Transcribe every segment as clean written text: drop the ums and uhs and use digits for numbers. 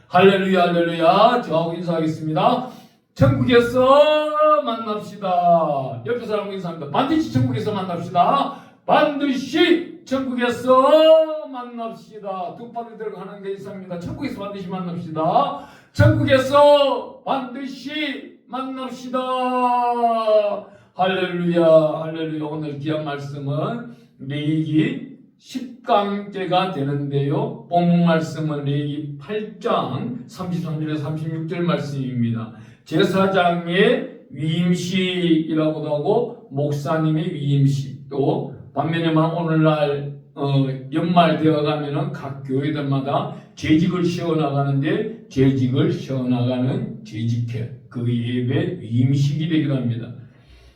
할렐루야 할렐루야. 저하고 인사하겠습니다. 천국에서 만납시다. 옆에 사람과 인사합니다. 반드시 천국에서 만납시다. 반드시 천국에서 만납시다. 두 팔을 들고 하는 게 인사입니다. 천국에서 반드시 만납시다. 천국에서 반드시 만납시다. 할렐루야 할렐루야. 오늘 귀한 말씀은 레위기 10강째가 되는데요. 본문 말씀은 레위기 8장 33절에서 36절 말씀입니다. 제사장의 위임식이라고도 하고 목사님의 위임식, 또 반면에만 오늘날 연말 되어 가면은 각 교회들마다 재직을 세워나가는데 재직을 세워나가는 재직회, 그 예배 위임식이 되기도 합니다.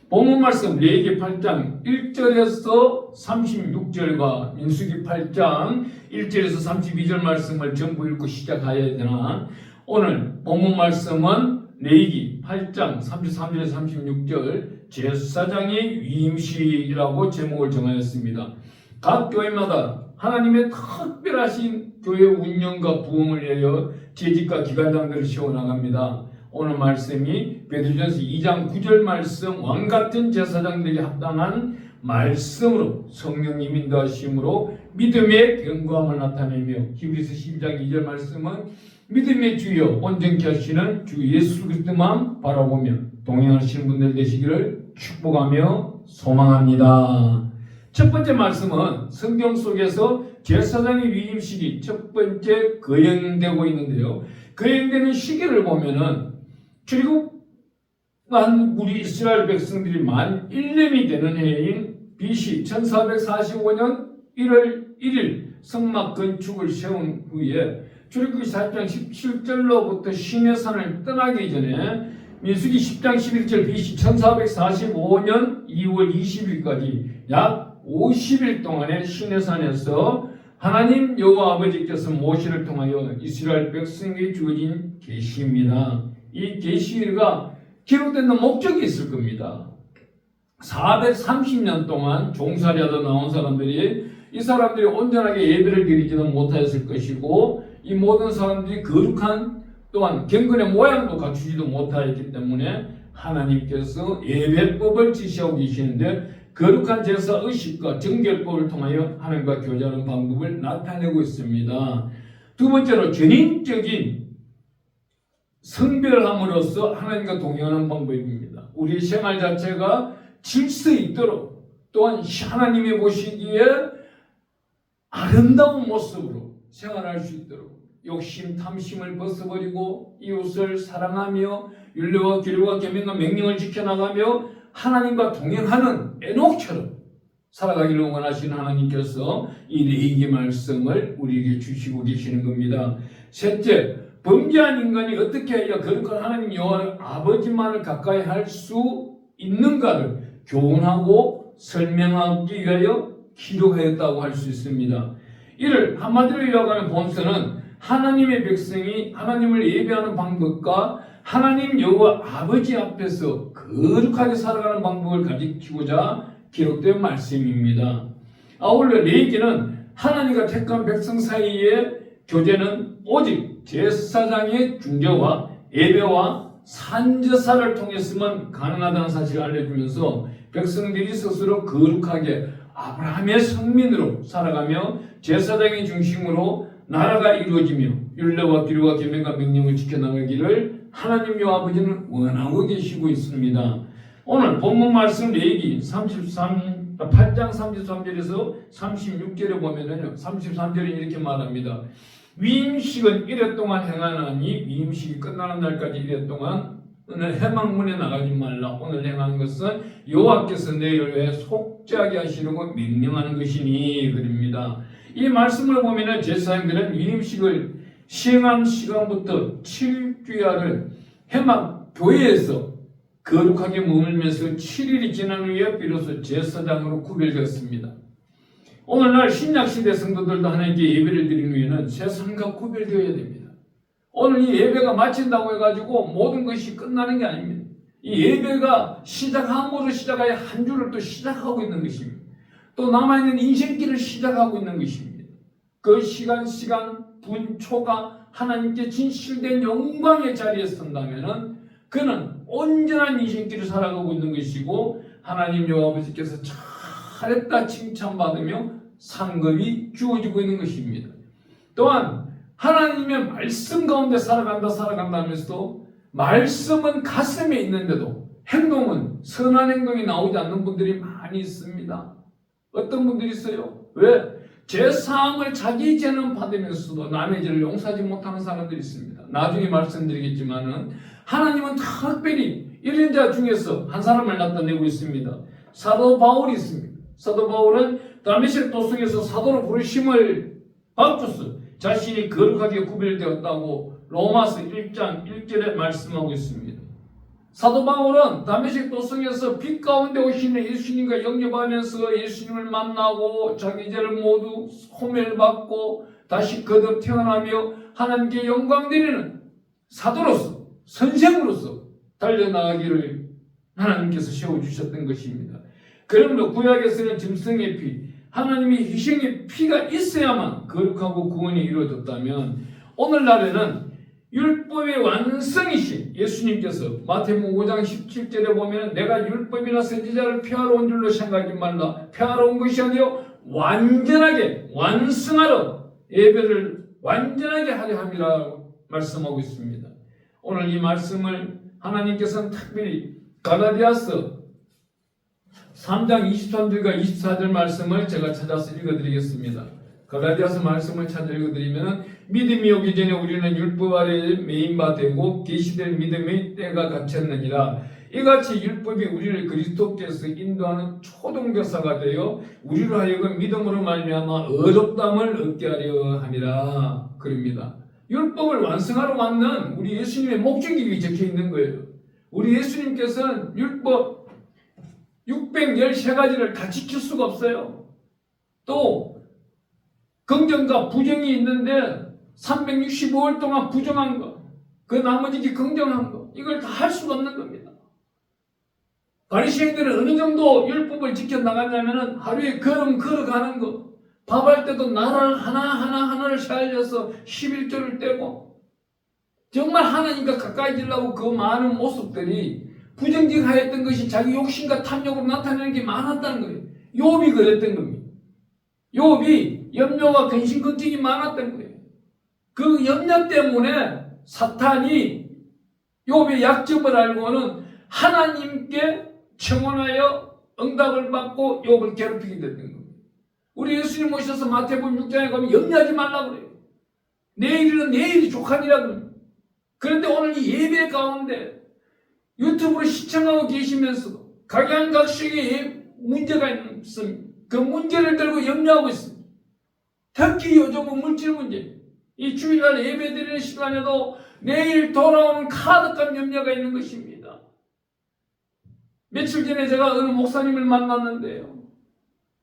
본문 말씀 레위기 8장 1절에서 36절과 민수기 8장 1절에서 32절 말씀을 전부 읽고 시작해야 되나, 오늘 본문 말씀은 레위기 8장 33절에서 36절 제사장의 위임식이라고 제목을 정하였습니다. 각 교회마다 하나님의 특별하신 교회 운영과 부흥을 위하여 재직과 기관장들을 세워나갑니다. 오늘 말씀이 베드로전서 2장 9절 말씀, 왕같은 제사장들이 합당한 말씀으로 성령님 인도하심으로 믿음의 견고함을 나타내며, 히브리서 12장 2절 말씀은 믿음의 주여 온전케 하시는 주 예수 그리스도만 바라보며 동행하시는 분들 되시기를 축복하며 소망합니다. 첫 번째 말씀은 성경 속에서 제사장의 위임식이 첫 번째 거행되고 있는데요. 거행되는 시기를 보면은 출애굽한 우리 이스라엘 백성들이 만 1년이 되는 해인 BC 1445년 1월 1일 성막 건축을 세운 후에 출애굽기 4장 17절로부터 시내산을 떠나기 전에 민수기 10장 11절 BC 1445년 2월 20일까지 약 50일 동안의 시내산에서 하나님 여호와 아버지께서 모세를 통하여 이스라엘 백성에게 주어진 계시입니다. 이 계시가 기록된 목적이 있을 겁니다. 430년 동안 종살이하다 나온 사람들이, 이 사람들이 온전하게 예배를 드리지는 못하였을 것이고, 이 모든 사람들이 거룩한 또한 경건의 모양도 갖추지도 못하였기 때문에 하나님께서 예배법을 지시하고 계시는데, 거룩한 제사 의식과 정결법을 통하여 하나님과 교제하는 방법을 나타내고 있습니다. 두 번째로 전인적인 성별함으로써 하나님과 동행하는 방법입니다. 우리 생활 자체가 질서 있도록, 또한 하나님이 보시기에 아름다운 모습으로 생활할 수 있도록 욕심, 탐심을 벗어버리고 이웃을 사랑하며 율례와 규례와 계명과 명령을 지켜나가며 하나님과 동행하는 에녹처럼 살아가기를 원하시는 하나님께서 이 레위기 말씀을 우리에게 주시고 계시는 겁니다. 셋째, 범죄한 인간이 어떻게 해야 거룩한 하나님 여호와 아버지만을 가까이 할 수 있는가를 교훈하고 설명하기 위하여 기록하였다고 할 수 있습니다. 이를 한마디로 요약하면 본서는 하나님의 백성이 하나님을 예배하는 방법과 하나님 여호와 아버지 앞에서 거룩하게 살아가는 방법을 가르치고자 기록된 말씀입니다. 아울러 레위기는 하나님과 택한 백성 사이의 교제는 오직 제사장의 중재와 예배와 산제사를 통했으면 가능하다는 사실을 알려주면서 백성들이 스스로 거룩하게 아브라함의 성민으로 살아가며 제사장의 중심으로 나라가 이루어지며 율례와 규례와 계명과 명령을 지켜나가기를 하나님 여호와 아버지는 원하고 계시고 있습니다. 오늘 본문 말씀 레위기 8장 33절에서 36절에 보면은요, 33절에 이렇게 말합니다. 위임식은 1회 동안 행하나니 위임식이 끝나는 날까지 1회 동안 오늘 해망문에 나가지 말라. 오늘 행하는 것은 여호와께서 너희를 위해 속죄하게 하시려고 명령하는 것이니 그럽니다. 이 말씀을 보면 제사장들은 위임식을 시행한 시간부터 7주야를 해망 교회에서 거룩하게 머물면서 7일이 지난 후에 비로소 제사장으로 구별되었습니다. 오늘날 신약시대 성도들도 하나님께 예배를 드리는 후에는 세상과 구별되어야 됩니다. 오늘 이 예배가 마친다고 해가지고 모든 것이 끝나는 게 아닙니다. 이 예배가 시작함으로 시작하여 한 주를 또 시작하고 있는 것입니다. 또 남아있는 인생길을 시작하고 있는 것입니다. 그 시간 분초가 하나님께 진실된 영광의 자리에 선다면은 그는 온전한 인생길을 살아가고 있는 것이고 하나님 여호와 아버지께서 잘했다 칭찬받으며 상급이 주어지고 있는 것입니다. 또한 하나님의 말씀 가운데 살아간다 하면서도 말씀은 가슴에 있는데도 행동은 선한 행동이 나오지 않는 분들이 많이 있습니다. 어떤 분들이 있어요? 왜? 제 사함을 자기 죄는 받으면서도 남의 죄를 용서하지 못하는 사람들이 있습니다. 나중에 말씀드리겠지만은 하나님은 특별히 이런 자 중에서 한 사람을 나타내고 있습니다. 사도 바울이 있습니다. 사도 바울은 다메섹 도성에서 사도로 부르심을 받고서 자신이 거룩하게 구별되었다고 로마서 1장 1절에 말씀하고 있습니다. 사도 바울은 다메섹 도성에서 빛 가운데 오시는 예수님과 영접하면서 예수님을 만나고 자기 죄를 모두 소멸받고 다시 거듭 태어나며 하나님께 영광 드리는 사도로서 선생으로서 달려나가기를 하나님께서 세워주셨던 것입니다. 그러므로 구약에서는 짐승의 피, 하나님의 희생의 피가 있어야만 거룩하고 구원이 이루어졌다면 오늘날에는 율법의 완성이신 예수님께서 마태복음 5장 17절에 보면 내가 율법이나 선지자를 폐하러 온 줄로 생각하지 말라. 폐하러 온 것이 아니요 완전하게 완성하러 예배를 완전하게 하려 함이라 말씀하고 있습니다. 오늘 이 말씀을 하나님께서는 특별히 갈라디아서 3장 23절과 24절 말씀을 제가 찾아서 읽어드리겠습니다. 갈라디아서 말씀을 찾아 읽어드리면 믿음이 오기 전에 우리는 율법 아래에 매인 바 되고 계시될 믿음의 때가 갇혔느니라. 이같이 율법이 우리를 그리스도께서 인도하는 초등교사가 되어 우리로 하여금 믿음으로 말미암아 어렵담을 얻게 하려 함이라. 그럽니다. 율법을 완성하러 왔는 우리 예수님의 목적이 적혀 있는 거예요. 우리 예수님께서는 율법 613가지를 다 지킬 수가 없어요. 또 긍정과 부정이 있는데 365일 동안 부정한 거, 그 나머지 긍정한 거, 이걸 다 할 수가 없는 겁니다. 바리새인들은 어느 정도 율법을 지켜나가냐면 하루에 걸음 걸어가는 거, 밥할 때도 나를 하나를 살려서 11조를 떼고 정말 하나님과 가까이지려고 그 많은 모습들이 부정직하였던 것이 자기 욕심과 탐욕으로 나타내는 게 많았다는 거예요. 욥이 그랬던 겁니다. 욥이 염려와 근심 걱정이 많았던 거예요. 그 염려 때문에 사탄이 욥의 약점을 알고는 하나님께 청원하여 응답을 받고 욥을 괴롭히게 됐던 겁니다. 우리 예수님 오셔서 마태복음 6장에 가면 염려하지 말라고 그래요. 내일은 내일이 족하니라 그래요. 그런데 오늘 이 예배 가운데 유튜브로 시청하고 계시면서도 각양각색의 문제가 있습니다. 그 문제를 들고 염려하고 있습니다. 특히 요즘은 물질 문제. 이 주일날 예배드리는 시간에도 내일 돌아오는 카드값 염려가 있는 것입니다. 며칠 전에 제가 어느 목사님을 만났는데요.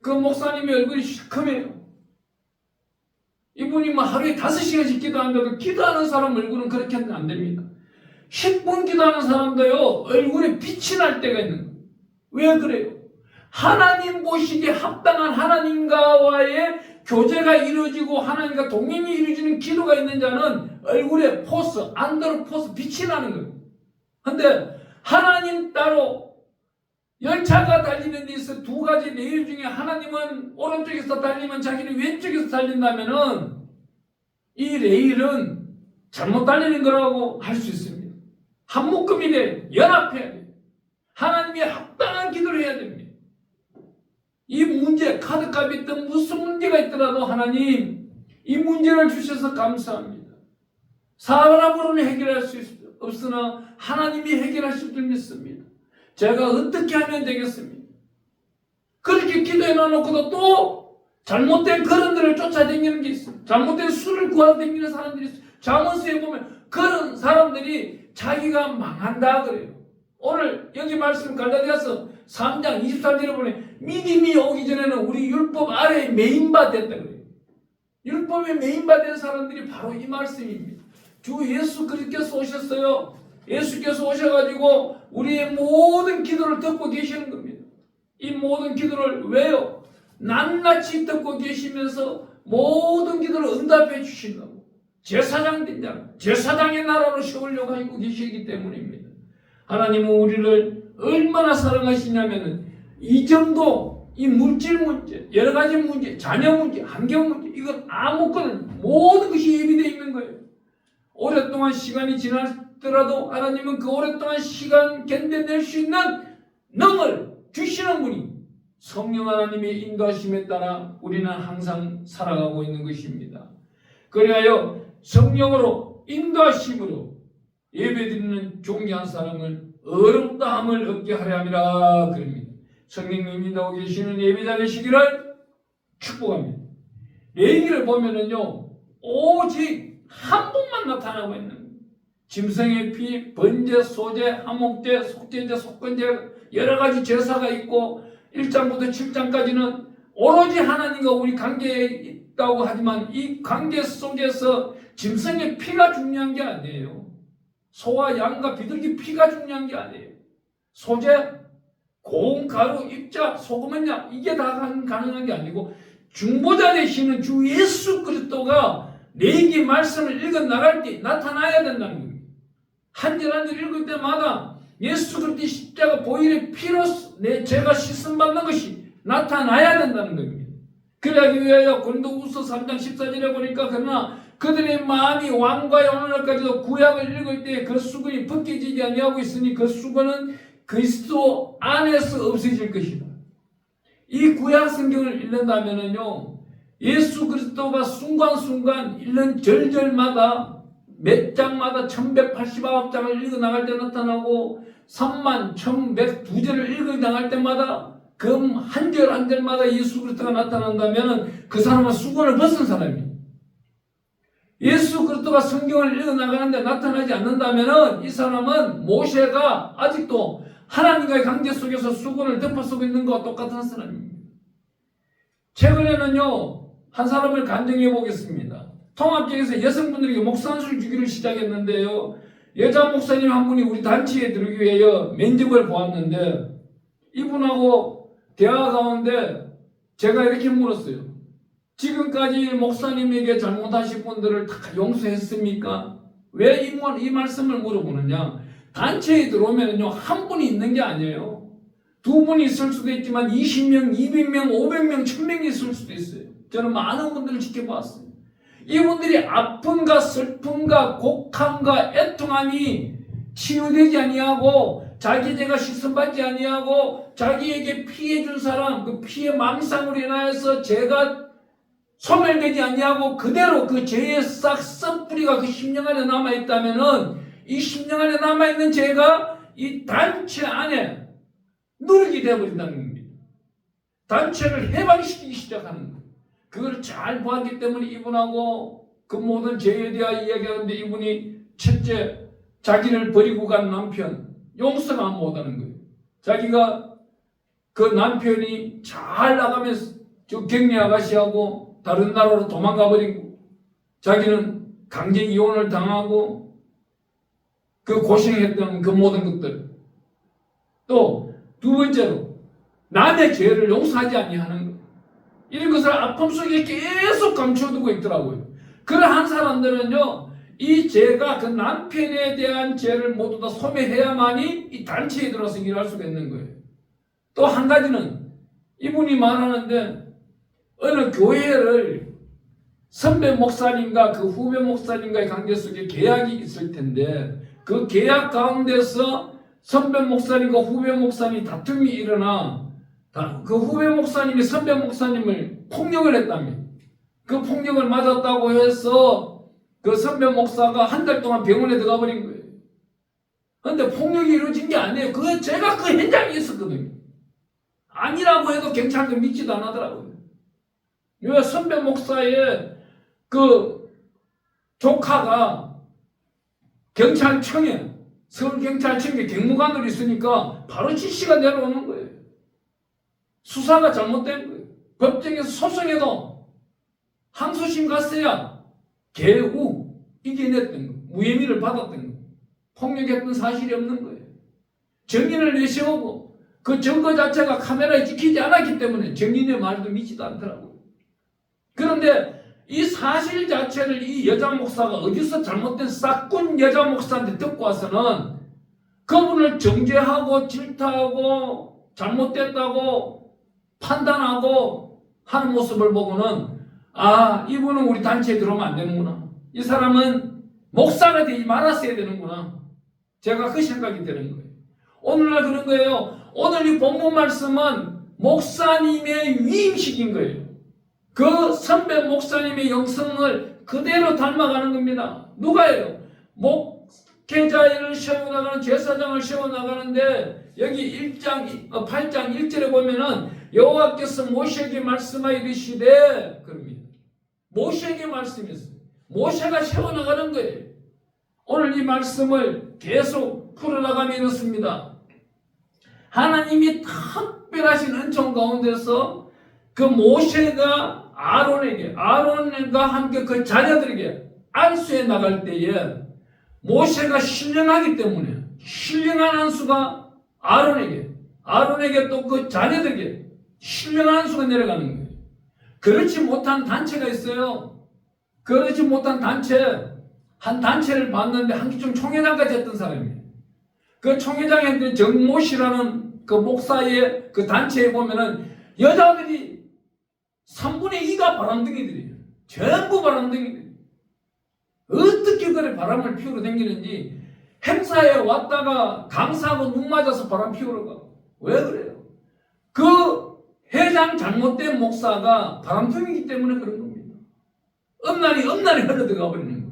그 목사님의 얼굴이 시커매요. 이분이 하루에 5시간씩 기도하는데도 기도하는 사람 얼굴은 그렇게 하면 안 됩니다. 10분 기도하는 사람도요, 얼굴에 빛이 날 때가 있는 거예요. 왜 그래요? 하나님 보시기에 합당한 하나님과의 교제가 이루어지고 하나님과 동행이 이루어지는 기도가 있는 자는 얼굴에 포스, 안드로포스 빛이 나는 거예요. 근데 하나님 따로 열차가 달리는 데 있어 두 가지 레일 중에 하나님은 오른쪽에서 달리면 자기는 왼쪽에서 달린다면은 이 레일은 잘못 달리는 거라고 할 수 있습니다. 한 묶음이 돼 연합해야 돼. 하나님의 합당한 기도를 해야 됩니다. 이 문제, 카드값이 있든 무슨 문제가 있더라도 하나님 이 문제를 주셔서 감사합니다. 사람으로는 해결할 수 없으나 하나님이 해결하실 줄 믿습니다. 제가 어떻게 하면 되겠습니까? 그렇게 기도해 놔놓고도 또 잘못된 거른들을 쫓아다니는 게 있어요. 잘못된 술을 구하러 다니는 사람들이 있어요. 잠언서에 보면 그런 사람들이 자기가 망한다 그래요. 오늘 여기 말씀 갈라디아서 3장 23절에 보면 믿음이 오기 전에는 우리 율법 아래에 매인바 됐다 그래요. 율법에 매인바 된 사람들이 바로 이 말씀입니다. 주 예수 그리스도께서 오셨어요. 예수께서 오셔가지고 우리의 모든 기도를 듣고 계시는 겁니다. 이 모든 기도를 왜요? 낱낱이 듣고 계시면서 모든 기도를 응답해 주신다고. 제사장 된 자는 제사장의 나라로 세우려고 하고 계시기 때문입니다. 하나님은 우리를 얼마나 사랑하시냐면은 이 정도 이 물질 문제, 여러 가지 문제, 자녀 문제, 환경 문제 이건 아무거나 모든 것이 예비되어 있는 거예요. 오랫동안 시간이 지났더라도 하나님은 그 오랫동안 시간 견뎌낼 수 있는 능을 주시는 분이 성령 하나님의 인도하심에 따라 우리는 항상 살아가고 있는 것입니다. 그리하여 성령으로 인도하심으로 예배드리는 존귀한 사람을 어렵다함을 얻게 하려 함이라 그럽니다. 성령님 인도하고 계시는 예배자 되시기를 축복합니다. 레위기를 보면은요 오직 한 분만 나타나고 있는 거예요. 짐승의 피, 번제, 소제, 화목제, 속죄제, 속건제 여러 가지 제사가 있고 1장부터 7장까지는 오로지 하나님과 우리 관계에 있다고 하지만 이 관계 속에서 짐승의 피가 중요한 게 아니에요. 소와 양과 비둘기 피가 중요한 게 아니에요. 소재, 고운 가루, 입자, 소금은 양 이게 다 가능한 게 아니고 중보자 되시는 주 예수 그리스도가 레위기 말씀을 읽어 나갈 때 나타나야 된다는 겁니다. 한 절 한 절 읽을 때마다 예수 그리스도의 십자가 보혈의 피로 내 죄가 씻음받는 것이 나타나야 된다는 겁니다. 그러기 위하여 고린도후서 3장 14절에 보니까 그러나 그들의 마음이 왕과의 오늘날까지도 구약을 읽을 때 그 수건이 벗겨지지 아니하고 있으니 그 수건은 그리스도 안에서 없어질 것이다. 이 구약 성경을 읽는다면은요 예수 그리스도가 순간순간 읽는 절절마다 몇 장마다 1189장을 읽어 나갈 때 나타나고 31,102절을 읽어 나갈 때마다 그 한 절 한 절마다 예수 그리스도가 나타난다면 그 사람은 수건을 벗은 사람이에요. 예수 그리스도가 성경을 읽어 나가는데 나타나지 않는다면 이 사람은 모세가 아직도 하나님과의 관계 속에서 수건을 덮어 쓰고 있는 것과 똑같은 사람입니다. 최근에는요 한 사람을 간증해 보겠습니다. 통합적에서 여성분들에게 목산술 주기를 시작했는데요. 여자 목사님 한 분이 우리 단체에 들어오기 위해 면접을 보았는데 이분하고 대화 가운데 제가 이렇게 물었어요. 지금까지 목사님에게 잘못하신 분들을 다 용서했습니까? 왜 이 말씀을 물어보느냐? 단체에 들어오면요 한 분이 있는 게 아니에요. 두 분이 있을 수도 있지만 20명, 200명, 500명, 1000명이 있을 수도 있어요. 저는 많은 분들을 지켜봤어요. 이분들이 아픔과 슬픔과 곡함과 애통함이 치유되지 아니하고 자기 죄가 씻음받지 아니하고 자기에게 피해준 사람 그 피해 망상으로 인하여서 죄가 소멸되지 아니하고 그대로 그 죄의 싹 썩뿌리가 그 심령 안에 남아있다면은 이 심령 안에 남아있는 죄가 이 단체 안에 누르게 되어버린다는 겁니다. 단체를 해방시키기 시작하는 거예요. 그걸 잘 보았기 때문에 이분하고 그 모든 죄에 대하여 이야기하는데 이분이 첫째 자기를 버리고 간 남편 용서가 못하는 거예요. 자기가 그 남편이 잘 나가면서 저 격리 아가씨하고 다른 나라로 도망가 버리고 자기는 강제 이혼을 당하고 그 고생했던 그 모든 것들 또 두 번째로 남의 죄를 용서하지 아니하는 것 이런 것을 아픔 속에 계속 감춰두고 있더라고요. 그러한 사람들은요 이 죄가 그 남편에 대한 죄를 모두 다 소멸해야만이 이 단체에 들어서 일할 수가 있는 거예요. 또 한 가지는 이분이 말하는데 어느 교회를 선배 목사님과 그 후배 목사님과의 관계 속에 계약이 있을 텐데 그 계약 가운데서 선배 목사님과 후배 목사님이 다툼이 일어나 그 후배 목사님이 선배 목사님을 폭력을 했다며 그 폭력을 맞았다고 해서 그 선배 목사가 한 달 동안 병원에 들어가 버린 거예요. 그런데 폭력이 이루어진 게 아니에요. 제가 그 현장에 있었거든요. 아니라고 해도 경찰도 믿지도 안 하더라고요. 왜 선배 목사의 그 조카가 경찰청에 서울경찰청에 경무관으로 있으니까 바로 지시가 내려오는 거예요. 수사가 잘못된 거예요. 법정에서 소송해도 항소심 갔어야 개우 이겨냈던 거예요. 무혐의를 받았던 거예요. 폭력했던 사실이 없는 거예요. 증인을 내세우고 그 증거 자체가 카메라에 찍히지 않았기 때문에 증인의 말도 믿지도 않더라고요. 그런데 이 사실 자체를 이 여자 목사가 어디서 잘못된 싹군 여자 목사한테 듣고 와서는 그분을 정죄하고 질타하고 잘못됐다고 판단하고 하는 모습을 보고는 아, 이분은 우리 단체에 들어오면 안 되는구나. 이 사람은 목사가 되지 말았어야 되는구나. 제가 그 생각이 드는 거예요. 오늘날 그런 거예요. 오늘 이 본문 말씀은 목사님의 위임식인 거예요. 그 선배 목사님의 영성을 그대로 닮아가는 겁니다. 누가요? 목회자를 세워나가는 제사장을 세워나가는데 여기 8장 1절에 보면은 여호와께서 모세에게 말씀하여 이르시되 그럽니다. 모세에게 말씀했어요. 모세가 세워나가는 거예요. 오늘 이 말씀을 계속 풀어나가면 이렇습니다. 하나님이 특별하신 은총 가운데서 그 모세가 아론과 함께 그 자녀들에게 안수해 나갈 때에 모세가 신령하기 때문에 신령한 안수가 아론에게 또 그 자녀들에게 신령한 안수가 내려가는 거예요. 그렇지 못한 단체가 있어요. 그렇지 못한 한 단체를 봤는데 한기총 총회장까지 했던 사람이에요. 그 총회장한테 정모씨라는 그 목사의 그 단체에 보면은 여자들이 3분의 2가 바람둥이들이에요. 전부 바람둥이들. 어떻게 그래 바람을 피우러 다니는지 행사에 왔다가 강사하고 눈 맞아서 바람 피우러 가. 왜 그래요? 그 회장 잘못된 목사가 바람둥이기 때문에 그런 겁니다. 엄날이 흘러들어가 버리는 거예요.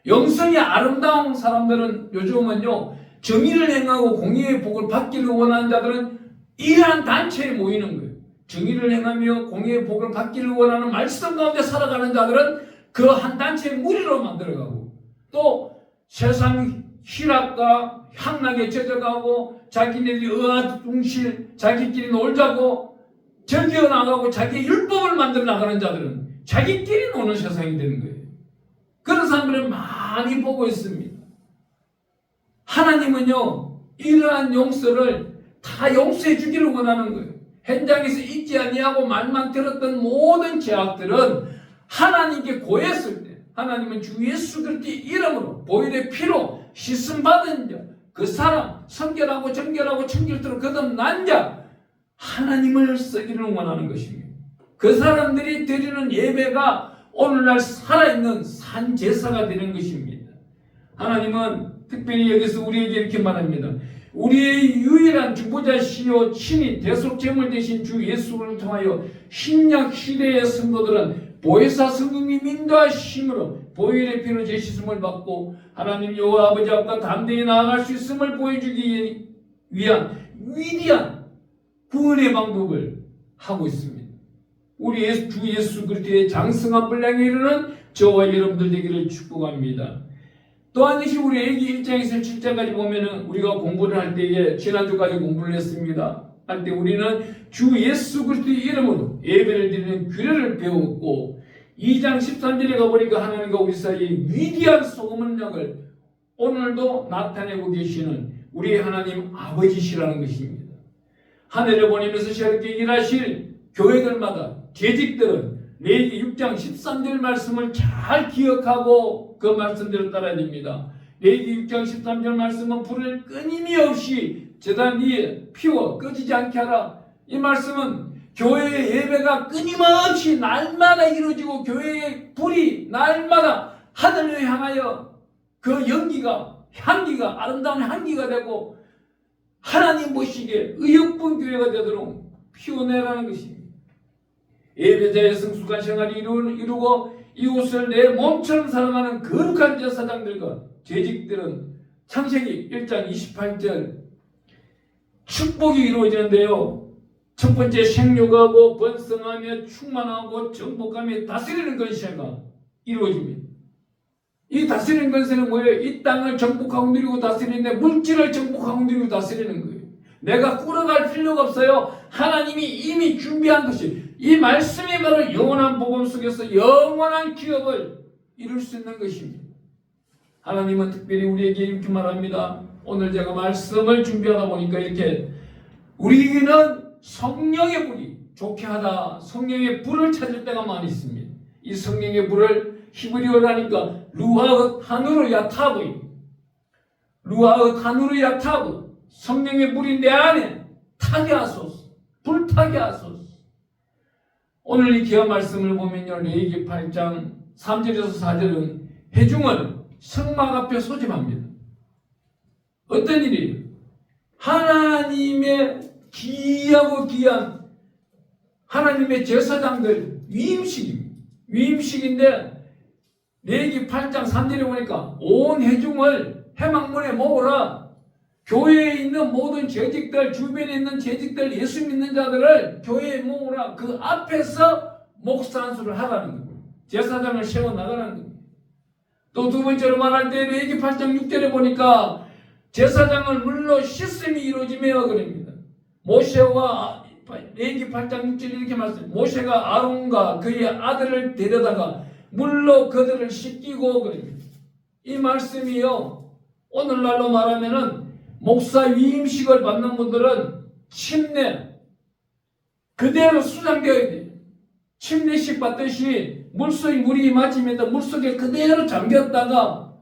영성이 아름다운 사람들은 요즘은요 정의를 행하고 공의의 복을 받기를 원하는 자들은 이러한 단체에 모이는 거예요. 정의를 행하며 공의의 복을 받기를 원하는 말씀 가운데 살아가는 자들은 그 한 단체의 무리로 만들어가고 또 세상 희락과 향락에 젖어가고 자기네들이 의아둥실 자기끼리 놀자고 즐겨 나가고 자기의 율법을 만들어 나가는 자들은 자기끼리 노는 세상이 되는 거예요. 그런 사람들을 많이 보고 있습니다. 하나님은요 이러한 용서를 다 용서해 주기를 원하는 거예요. 현장에서 잊지 아니하고 말만 들었던 모든 죄악들은 하나님께 고했을 때 하나님은 주 예수 그리스도의 이름으로 보혈의 피로 씻음 받은 자, 그 사람 성결하고 정결하고 청결토록 거듭난 자 하나님을 쓰기를 원하는 것입니다. 그 사람들이 드리는 예배가 오늘날 살아있는 산제사가 되는 것입니다. 하나님은 특별히 여기서 우리에게 이렇게 말합니다. 우리의 유일한 주보자시요 친히 대속제물 되신 주 예수를 통하여 신약 시대의 성도들은 보혜사 성령님 인도하심으로 보혈의 피로 제시심을 받고 하나님 여호와 아버지 앞과 담대히 나아갈 수 있음을 보여주기 위한 위대한 구원의 방법을 하고 있습니다. 우리 주 예수 그리스도의 장성한 분량에 이르는 저와 여러분들 되기를 축복합니다. 또한 이것이 우리 애기 1장에서 7장까지 보면은 우리가 공부를 할 때에 지난주까지 공부를 했습니다. 할 때 우리는 주 예수 그리스도의 이름으로 예배를 드리는 규례를 배웠고 2장 13절에 가보니까 하나님과 우리 사이에 위대한 소금능력을 오늘도 나타내고 계시는 우리 하나님 아버지시라는 것입니다. 하늘을 보내면서 새롭게 일하실 교회들마다 재직들은 레위기 6장 13절 말씀을 잘 기억하고 그 말씀대로 따라야 됩니다. 레위기 6장 13절 말씀은 불을 끊임이 없이 제단 위에 피워 꺼지지 않게 하라. 이 말씀은 교회의 예배가 끊임없이 날마다 이루어지고 교회의 불이 날마다 하늘을 향하여 그 연기가 향기가 아름다운 향기가 되고 하나님 보시기에 의욕분 교회가 되도록 피워내라는 것입니다. 예배자의 성숙한 생활을 이루고 이곳을 내 몸처럼 사랑하는 거룩한 제사장들과 재직들은 창세기 1장 28절 축복이 이루어지는데요. 첫 번째 생육하고 번성하며 충만하고 정복하며 다스리는 건세가 이루어집니다. 이 다스리는 건세는 뭐예요? 이 땅을 정복하고 누리고 다스리는데 물질을 정복하고 누리고 다스리는 거예요. 내가 꾸려갈 필요가 없어요. 하나님이 이미 준비한 것이 이 말씀이 바로 영원한 복음 속에서 영원한 기업을 이룰 수 있는 것입니다. 하나님은 특별히 우리에게 이렇게 말합니다. 오늘 제가 말씀을 준비하다 보니까 이렇게 우리는 성령의 불이 좋게 하다 성령의 불을 찾을 때가 많이 있습니다. 이 성령의 불을 히브리어라니까 루아흐탄으로 야타브, 루아흐탄으로 야타브, 성령의 불이 내 안에 타게 하소서, 불타게 하소서. 오늘 이 귀한 말씀을 보면요, 레위기 8장 3절에서 4절은 회중을 성막 앞에 소집합니다. 어떤 일이에요? 하나님의 귀하고 귀한 하나님의 제사장들 위임식입니다. 위임식인데 레위기 8장 3절에 보니까 온 회중을 회막문에 모으라. 교회에 있는 모든 재직들, 주변에 있는 재직들, 예수 믿는 자들을 교회에 모으라. 그 앞에서 목사 안수를 하라는 거예요. 제사장을 세워나가라는 거예요. 또 두 번째로 말할 때 레위기 8장 6절에 보니까 제사장을 물로 씻음이 이루어지며 그럽니다. 모세와 레위기 8장 6절 이렇게 말씀해요. 모세가 아론과 그의 아들을 데려다가 물로 그들을 씻기고 그럽니다. 이 말씀이요, 오늘날로 말하면은 목사 위임식을 받는 분들은 침례 그대로 수장되어야 돼요. 침례식 받듯이 물속에 물이 맞으면 물속에 그대로 잠겼다가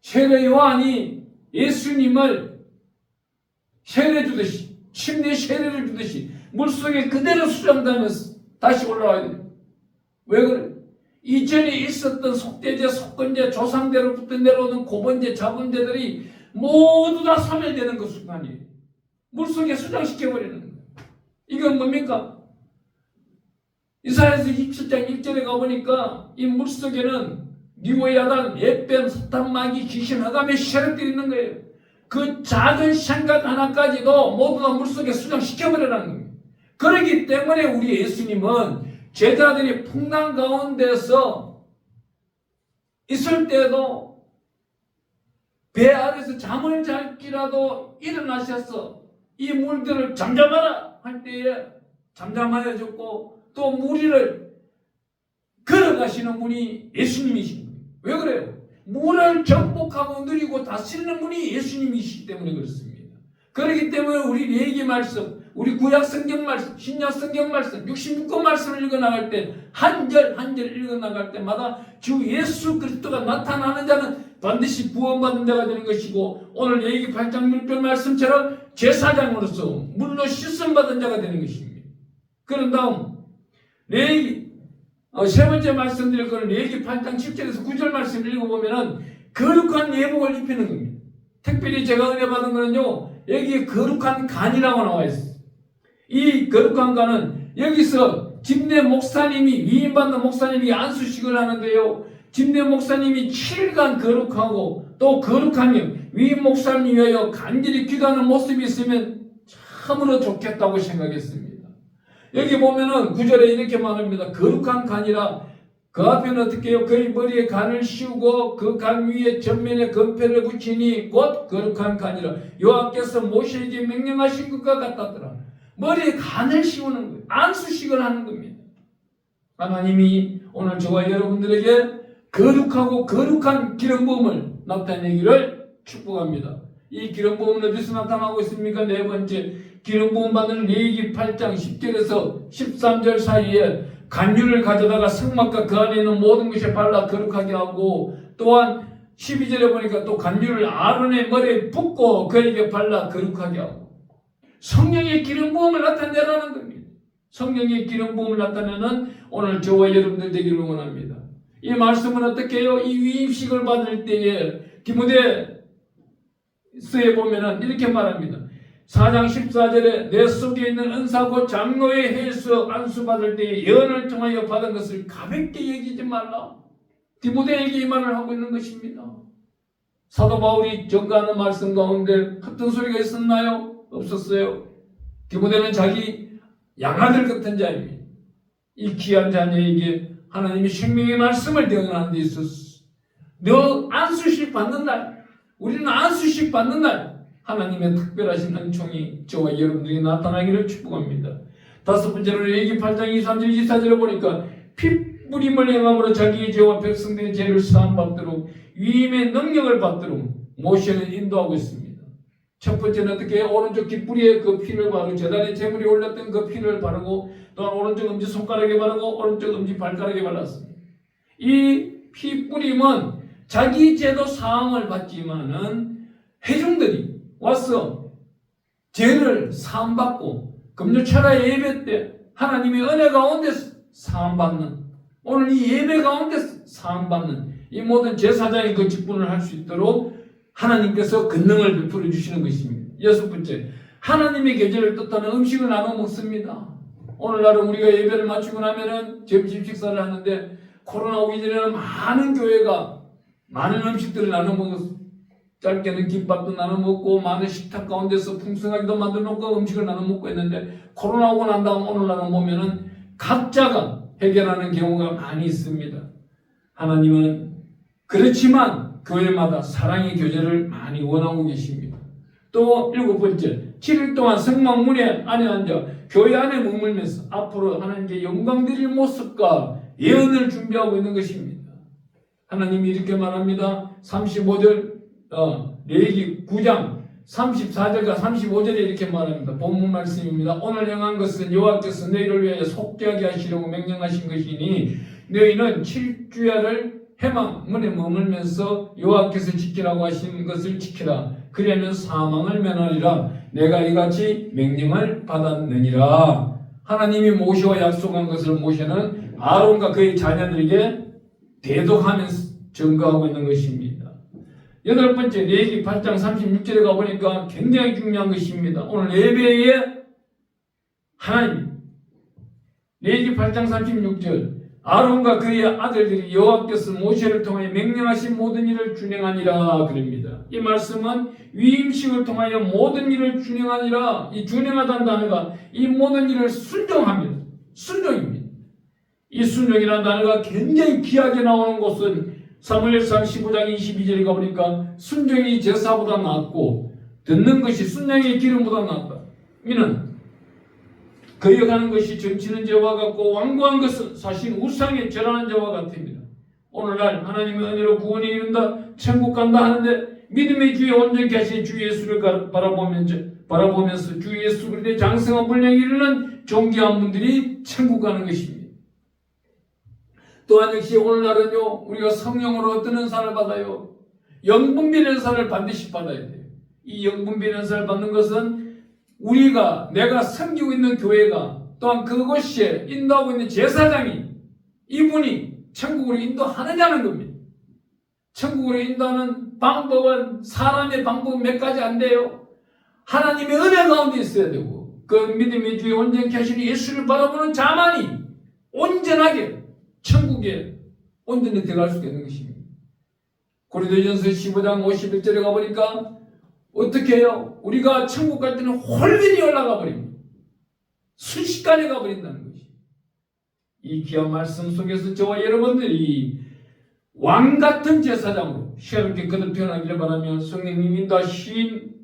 세례 요한이 예수님을 세례 주듯이, 침례 세례를 주듯이 물속에 그대로 수장되면서 다시 올라와야 돼요. 왜 그래? 이전에 있었던 속죄제, 속건제, 조상대로부터 내려오는 고번제, 자번제들이 모두 다 소멸되는 그 순간이에요. 물속에 수장시켜버리는 거예요. 이건 뭡니까? 이사야서 27장 1절에 가보니까 이 물속에는 니오야단, 에뱀, 사탄, 마귀, 귀신, 흑암의 세력들이 있는 거예요. 그 작은 생각 하나까지도 모두 다 물속에 수장시켜버리라는 겁니다. 그렇기 때문에 우리 예수님은 제자들이 풍랑 가운데서 있을 때도 배 아래서 잠을 잘지라도 일어나셔서 이 물들을 잠잠하라 할 때에 잠잠하여 줬고, 또 무리를 걸어가시는 분이 예수님이십니다. 왜 그래요? 물을 정복하고 누리고 다스리는 분이 예수님이시기 때문에 그렇습니다. 그렇기 때문에 우리 레위기 말씀, 우리 구약 성경 말씀, 신약 성경 말씀, 66권 말씀을 읽어나갈 때 한 절 한 절 읽어나갈 때마다 주 예수 그리스도가 나타나는 자는 반드시 구원받는 자가 되는 것이고, 오늘 레위기 8장 6절 말씀처럼 제사장으로서 물로 씻음받은 자가 되는 것입니다. 그런 다음 레위기 세 번째 말씀드릴 것은 레위기 8장 10절에서 9절 말씀을 읽어보면은 거룩한 예복을 입히는 겁니다. 특별히 제가 은혜 받은 거는요, 여기에 거룩한 간이라고 나와 있어요. 이 거룩한 간은 여기서 집내 목사님이, 위임받는 목사님이 안수식을 하는데요, 집내 목사님이 7일간 거룩하고 또 거룩하며 위임 목사님 위하여 간절히 기도하는 모습이 있으면 참으로 좋겠다고 생각했습니다. 여기 보면은 9절에 이렇게 말합니다. 거룩한 간이라. 그 앞에는 어떻게 해요? 그의 머리에 간을 씌우고 그 간 위에 전면에 금패를 붙이니 곧 거룩한 간이라. 여호와께서 모세에게 명령하신 것과 같았더라. 머리에 간을 씌우는 거예요. 안수식을 하는 겁니다. 하나님이 오늘 저와 여러분들에게 거룩하고 거룩한 기름 부음을 나타내기를 축복합니다. 이 기름 부음은 어디서 나타나고 있습니까? 네 번째, 기름 부음 받는 레위기 8장 10절에서 13절 사이에 간유를 가져다가 성막과 그 안에 있는 모든 것에 발라 거룩하게 하고, 또한 12절에 보니까 또 간유를 아론의 머리에 붓고 그에게 발라 거룩하게 하고, 성령의 기름 부음을 나타내라는 겁니다. 성령의 기름 부음을 나타내는 오늘 저와 여러분들 되기를 원합니다. 이 말씀은 어떻게 해요? 이 위임식을 받을 때에 디모데서에 보면은 이렇게 말합니다. 4장 14절에 내 속에 있는 은사고 장로의 해에서 안수받을 때에 예언을 통하여 받은 것을 가볍게 여기지 말라. 디모데에게 이 말을 하고 있는 것입니다. 사도 바울이 전가하는 말씀 가운데 같은 소리가 있었나요? 없었어요. 디모데는 자기 양아들 같은 자입니다. 이 귀한 자녀에게 하나님이 생명의 말씀을 대언하는 데 있어서 너 안수식 받는 날, 우리는 안수식 받는 날 하나님의 특별하신 은총이 저와 여러분들에게 나타나기를 축복합니다. 다섯 번째로 레위기 8장 23절 24절을 보니까 피 뿌림을 행함으로 자기의 죄와 백성들의 죄를 사함받도록 위임의 능력을 받도록 모세는 인도하고 있습니다. 첫 번째는 어떻게 해요? 오른쪽 깃뿌리에 그 피를 바르고 제단에 제물이 올렸던 그 피를 바르고, 또한 오른쪽 엄지손가락에 바르고 오른쪽 엄지발가락에 발랐습니다. 이 피 뿌림은 자기 죄도 사함을 받지만은 회중들이 와서 죄를 사함받고 금요철야 예배 때 하나님의 은혜 가운데 사함받는, 오늘 이 예배 가운데 사함받는 이 모든 제사장이 그 직분을 할 수 있도록 하나님께서 권능을 베풀어 주시는 것입니다. 여섯 번째, 하나님의 계절을 뜻하는 음식을 나눠 먹습니다. 오늘날은 우리가 예배를 마치고 나면은 점심 식사를 하는데, 코로나 오기 전에는 많은 교회가 많은 음식들을 나눠 먹었어요. 짧게는 김밥도 나눠 먹고 많은 식탁 가운데서 풍성하게도 만들어 놓고 음식을 나눠 먹고 했는데, 코로나 오고 난 다음 오늘날은 보면은 각자가 해결하는 경우가 많이 있습니다. 하나님은 그렇지만 교회마다 사랑의 교제를 많이 원하고 계십니다. 또 일곱 번째, 7일 동안 성막문에 안에 앉아 교회 안에 머물면서 앞으로 하나님께 영광 드릴 모습과 예언을 준비하고 있는 것입니다. 하나님이 이렇게 말합니다. 35절 레위기 9장 34절과 35절에 이렇게 말합니다. 본문 말씀입니다. 오늘 행한 것은 여호와께서 너희를 위하여 속죄하게 하시려고 명령하신 것이니 너희는 7주야를 회막문에 머물면서 여호와께서 지키라고 하신 것을 지키라. 그러면 사망을 면하리라. 내가 이같이 명령을 받았느니라. 하나님이 모세와 약속한 것을 모세는 아론과 그의 자녀들에게 대독하면서 증거하고 있는 것입니다. 여덟 번째, 레위기 8장 36절에 가보니까 굉장히 중요한 것입니다. 오늘 예배에 하나님, 레위기 8장 36절, 아론과 그의 아들들이 여호와께서 모세를 통하여 명령하신 모든 일을 준행하니라 그럽니다. 이 말씀은 위임식을 통하여 모든 일을 준행하니라. 이 준행하다는 단어가 이 모든 일을 순종합니다. 순종입니다. 이 순종이라는 단어가 굉장히 귀하게 나오는 곳은 사무엘상 15장 22절에 가보니까 순종이 제사보다 낫고 듣는 것이 순종의 기름보다 낫다. 이는 거역하는 것이 점치는 죄와 같고 완고한 것은 사실 우상의 죄라는 죄와 같습니다. 오늘날 하나님의 은혜로 구원에 이른다, 천국 간다 하는데 믿음의 주에 온전케 하신 주 예수를 바라보면서 주 예수 그리스도의 장성한 분량에 이르는 존귀한 분들이 천국 가는 것입니다. 또한 역시 오늘날은요, 우리가 성령으로 어떤 은사를 받아요? 영분별 은사를 반드시 받아야 돼요. 이 영분별 은사를 받는 것은 내가 섬기고 있는 교회가 또한 그곳에 인도하고 있는 제사장이 이분이 천국으로 인도하느냐는 겁니다. 천국으로 인도하는 방법은 사람의 방법은 몇 가지 안 돼요. 하나님의 은혜 가운데 있어야 되고 그 믿음의 주에 온전케 하시는 예수를 바라보는 자만이 온전하게 천국에 온전히 들어갈 수 있는 것입니다. 고린도전서 15장 51절에 가보니까 어떻게 해요? 우리가 천국 갈 때는 홀린이 올라가 버립니다. 순식간에 가버린다는 것이. 이 귀한 말씀 속에서 저와 여러분들이 왕같은 제사장으로 시원하게 거듭 태어나기를 바라며 성령님 인도하심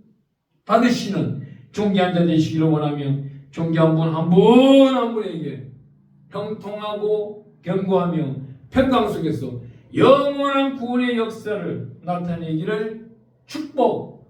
받으시는 존귀한 자 되시기를 원하며 존귀한 분 한 분 한 분에게 형통하고 견고하며 평강 속에서 영원한 구원의 역사를 나타내기를 축복합니다.